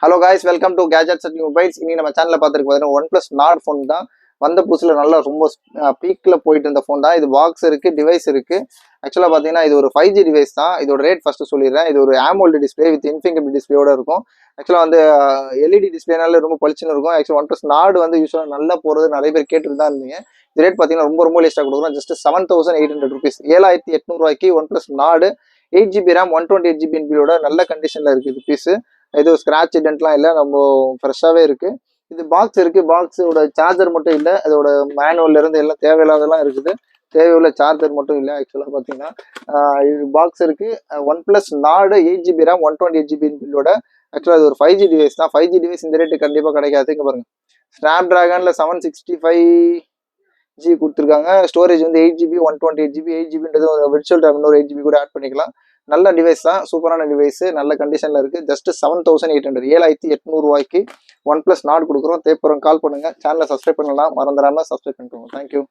Hello guys, welcome to gadgets at mobiles. இனி நம்ம சேனலில் பார்த்துருக்கு பார்த்தீங்கன்னா ஒன் ப்ளஸ் நாட் ஃபோன் தான் வந்த புதுசில் நல்லா ரொம்ப பீக்கில் போயிட்டு இருந்த ஃபோன் தான். இது பாக்ஸ் இருக்குது, டிவைஸ் இருக்குது. ஆக்சுவலாக பார்த்தீங்கன்னா இது ஒரு 5G டிவைஸ் தான். இதோட ரேட் ஃபஸ்ட்டு சொல்லிடுறேன். இது ஒரு AMOLED டிஸ்பிளே வித் இன்ஃபிங்கர் டிஸ்பிளேயோட இருக்கும். ஆக்சுவலாக வந்து LED டிஸ்பிளேனால ரொம்ப பளிச்சுன்னு இருக்கும். ஆக்சுவலாக ஒன் ப்ளஸ் நாடு வந்து யூஸ்வலாக நல்லா போகிறது நிறைய பேர் கேட்டுட்டு தான் இருந்தீங்க. இது ரேட் பார்த்தீங்கன்னா ரொம்ப லேஸ்ட்டாக கொடுக்குறோம். ஜஸ்ட் 7,800 ருபீஸ், 7,800 ஒன் ப்ளஸ் நாடு 8GB RAM 128GB NBயோட நல்ல கண்டிஷனில் இருக்குது பீஸு. எதுவும் ஸ்க்ராட்ச் டென்ட்லாம் இல்லை, நம்ம ஃப்ரெஷ்ஷாகவே இருக்குது. இது பாக்ஸ் இருக்குது. பாக்ஸோட சார்ஜர் மட்டும் இல்லை, அதோட மேனுவல்லேருந்து எல்லாம் தேவையில்லாதெல்லாம் இருக்குது. தேவையுள்ள சார்ஜர் மட்டும் இல்லை. ஆக்சுவலாக பார்த்தீங்கன்னா இது பாக்ஸ் இருக்குது. ஒன் ப்ளஸ் நாடு 8GB RAM 128GB NBயோட. ஆக்சுவலாக இது ஒரு 5G டிவைஸ் தான். 5G டிவைஸ் இந்த ரேட்டு கண்டிப்பாக கிடைக்காது. இங்கே பாருங்கள், ஸ்னாப் ட்ராகனில் 765G கொடுத்துருக்காங்க. ஸ்டோரேஜ் வந்து 8GB 128GB. 8GBன்றது விர்ச்சுவல் ரேம் இன்னொரு 8GB கூட ஆட் பண்ணிக்கலாம். நல்ல டிவைஸ் தான், சூப்பரான டிவைஸ், நல்ல கண்டிஷனில் இருக்குது. ஜஸ்ட் 7,800, 7,800 ஒன் ப்ளஸ் நாட் கொடுக்குறோம். தேவைப்படுறோம் கால் பண்ணுங்கள். சேனலை சப்ஸ்கிரைப் பண்ணலாம், மறந்துடாமல் சப்ஸ்கிரைப் பண்ணிக்கோங்க. தேங்க்யூ.